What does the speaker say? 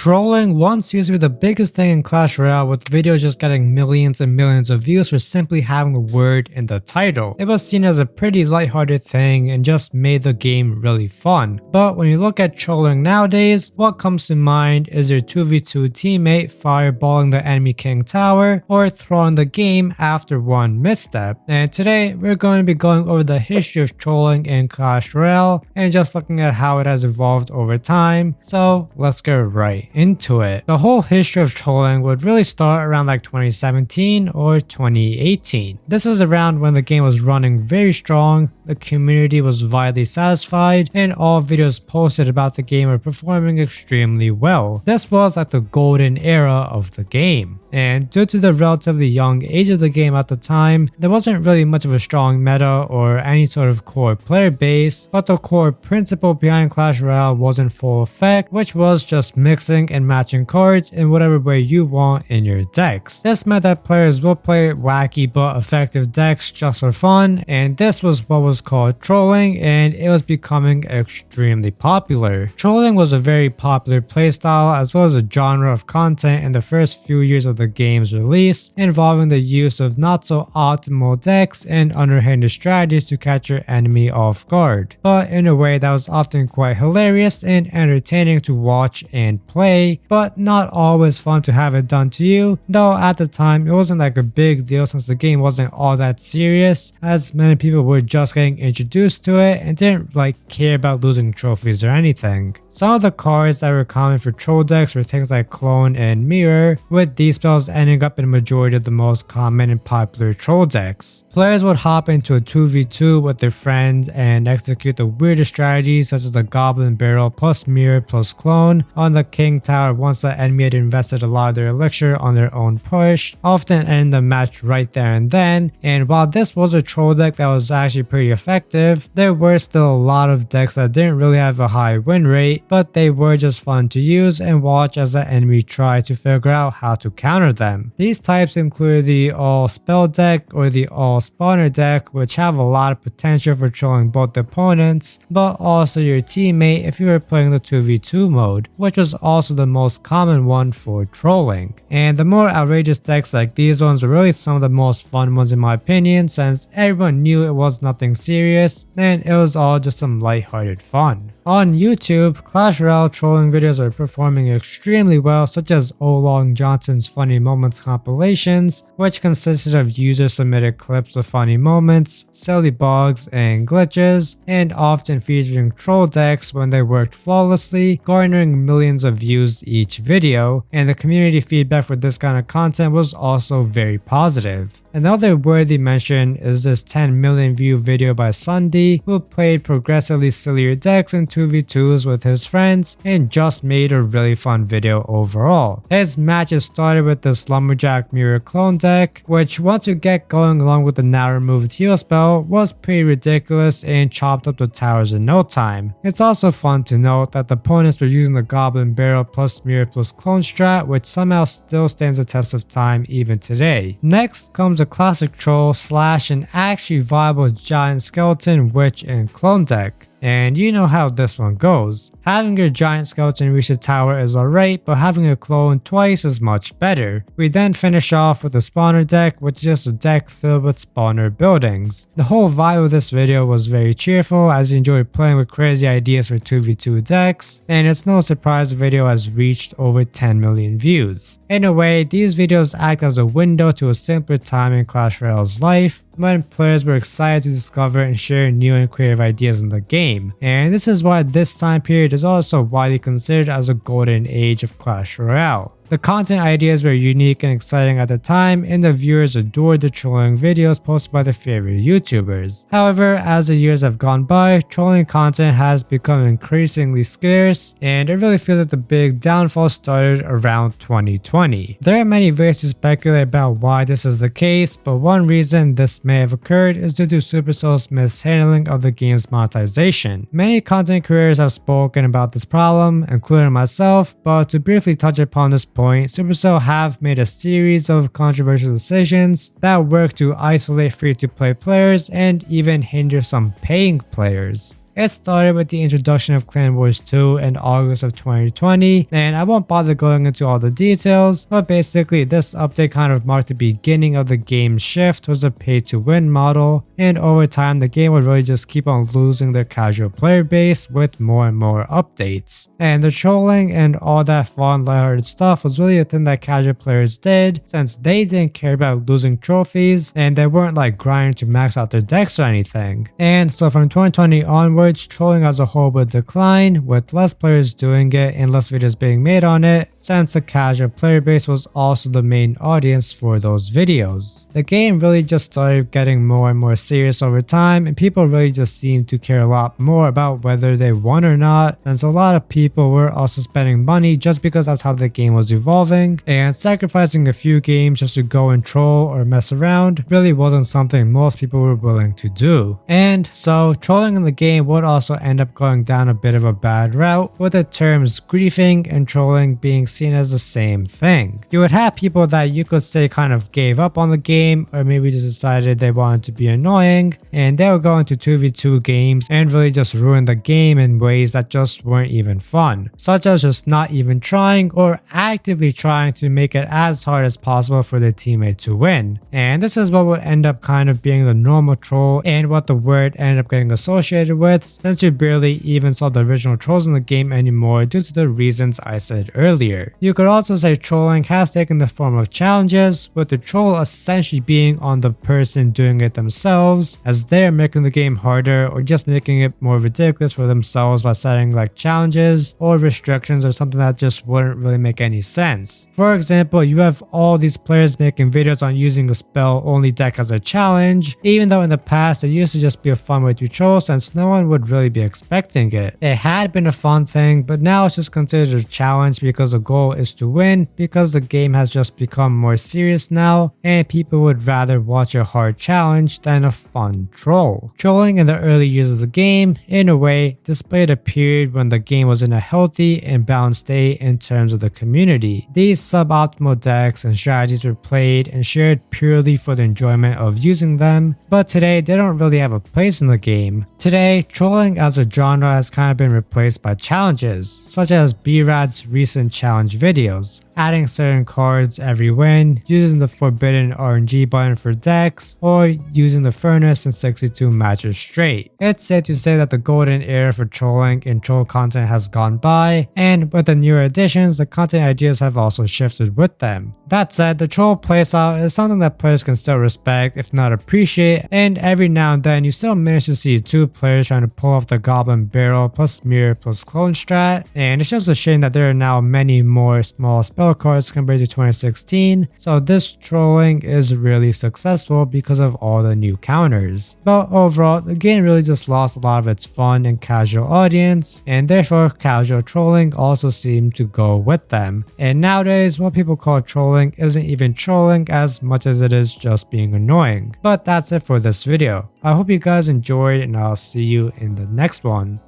Trolling once used to be the biggest thing in Clash Royale, with videos just getting millions and millions of views for simply having a word in the title. It was seen as a pretty lighthearted thing and just made the game really fun. But when you look at trolling nowadays, what comes to mind is your 2v2 teammate fireballing the enemy king tower or throwing the game after one misstep. And today we're going to be going over the history of trolling in Clash Royale and just looking at how it has evolved over time. So let's get right into it. The whole history of trolling would really start around like 2017 or 2018. This was around when the game was running very strong, the community was widely satisfied, and all videos posted about the game were performing extremely well. This was like the golden era of the game. And due to the relatively young age of the game at the time, there wasn't really much of a strong meta or any sort of core player base, but the core principle behind Clash Royale was in full effect, which was just mixing and matching cards in whatever way you want in your decks. This meant that players would play wacky but effective decks just for fun, and this was what was called trolling, and it was becoming extremely popular. Trolling was a very popular playstyle as well as a genre of content in the first few years of the game's release, involving the use of not so optimal decks and underhanded strategies to catch your enemy off guard, but in a way that was often quite hilarious and entertaining to watch and play, but not always fun to have it done to you, though at the time it wasn't like a big deal since the game wasn't all that serious, as many people were just getting introduced to it and didn't like care about losing trophies or anything. Some of the cards that were common for troll decks were things like Clone and Mirror, with these spells ending up in a majority of the most common and popular troll decks. Players would hop into a 2v2 with their friends and execute the weirdest strategies such as the Goblin Barrel plus Mirror plus Clone on the King Tower once the enemy had invested a lot of their elixir on their own push, often ending the match right there and then. And while this was a troll deck that was actually pretty effective, there were still a lot of decks that didn't really have a high win rate, but they were just fun to use and watch as the enemy tried to figure out how to counter them. These types include the all spell deck or the all spawner deck, which have a lot of potential for trolling both the opponents, but also your teammate if you were playing the 2v2 mode, which was also the most common one for trolling. And the more outrageous decks like these ones were really some of the most fun ones in my opinion, since everyone knew it was nothing serious and it was all just some lighthearted fun. On YouTube, Clash Royale trolling videos are performing extremely well, such as Olong Johnson's Funny Moments compilations, which consisted of user submitted clips of funny moments, silly bugs, and glitches, and often featuring troll decks when they worked flawlessly, garnering millions of views each video, and the community feedback for this kind of content was also very positive. Another worthy mention is this 10 million view video by Sunday, who played progressively sillier decks in 2v2s with his friends and just made a really fun video overall. His matches started with this Lumberjack Mirror Clone deck, which once you get going along with the now removed heal spell was pretty ridiculous and chopped up the towers in no time. It's also fun to note that the opponents were using the Goblin Barrel plus Mirror plus Clone strat, which somehow still stands the test of time even today. Next comes a classic troll slash an actually viable giant skeleton witch and clone deck. And you know how this one goes. Having your giant skeleton reach the tower is alright, but having a clone twice is much better. We then finish off with the spawner deck, which is just a deck filled with spawner buildings. The whole vibe of this video was very cheerful as you enjoyed playing with crazy ideas for 2v2 decks, and it's no surprise the video has reached over 10 million views. In a way, these videos act as a window to a simpler time in Clash Royale's life, when players were excited to discover and share new and creative ideas in the game. And this is why this time period is also widely considered as a golden age of Clash Royale. The content ideas were unique and exciting at the time, and the viewers adored the trolling videos posted by their favorite YouTubers. However, as the years have gone by, trolling content has become increasingly scarce, and it really feels like the big downfall started around 2020. There are many ways to speculate about why this is the case, but one reason this may have occurred is due to Supercell's mishandling of the game's monetization. Many content creators have spoken about this problem, including myself, but to briefly touch upon this point, Supercell have made a series of controversial decisions that work to isolate free-to-play players and even hinder some paying players. It started with the introduction of Clan Wars 2 in August of 2020, and I won't bother going into all the details, but basically this update kind of marked the beginning of the game's shift towards a pay-to-win model, and over time the game would really just keep on losing their casual player base with more and more updates. And the trolling and all that fun lighthearted stuff was really a thing that casual players did, since they didn't care about losing trophies and they weren't like grinding to max out their decks or anything. And so from 2020 onwards, trolling as a whole would decline, with less players doing it and less videos being made on it, since the casual player base was also the main audience for those videos. The game really just started getting more and more serious over time, and people really just seemed to care a lot more about whether they won or not, since a lot of people were also spending money just because that's how the game was evolving, and sacrificing a few games just to go and troll or mess around really wasn't something most people were willing to do. And so trolling in the game would also end up going down a bit of a bad route, with the terms griefing and trolling being seen as the same thing. You would have people that you could say kind of gave up on the game, or maybe just decided they wanted to be annoying, and they would go into 2v2 games and really just ruin the game in ways that just weren't even fun, such as just not even trying or actively trying to make it as hard as possible for their teammate to win. And this is what would end up kind of being the normal troll and what the word ended up getting associated with, since you barely even saw the original trolls in the game anymore due to the reasons I said earlier. You could also say trolling has taken the form of challenges, with the troll essentially being on the person doing it themselves, as they're making the game harder or just making it more ridiculous for themselves by setting like challenges or restrictions or something that just wouldn't really make any sense. For example, you have all these players making videos on using a spell only deck as a challenge, even though in the past it used to just be a fun way to troll since no one would really be expecting it. It had been a fun thing, but now it's just considered a challenge because the goal is to win, because the game has just become more serious now and people would rather watch a hard challenge than a fun troll. Trolling in the early years of the game, in a way, displayed a period when the game was in a healthy and balanced state in terms of the community. These suboptimal decks and strategies were played and shared purely for the enjoyment of using them, but today they don't really have a place in the game. Today, trolling as a genre has kind of been replaced by challenges, such as B-Rad's recent challenge videos, adding certain cards every win, using the forbidden RNG button for decks, or using the furnace in 62 matches straight. It's safe to say that the golden era for trolling and troll content has gone by, and with the newer additions, the content ideas have also shifted with them. That said, the troll playstyle is something that players can still respect, if not appreciate, and every now and then you still manage to see two players trying to pull off the goblin barrel plus mirror plus clone strat, and it's just a shame that there are now many more small spell cards compared to 2016, so this trolling is really successful because of all the new counters. But overall, the game really just lost a lot of its fun and casual audience, and therefore casual trolling also seemed to go with them. And nowadays, what people call trolling isn't even trolling as much as it is just being annoying. But that's it for this video. I hope you guys enjoyed, and I'll see you in the next one.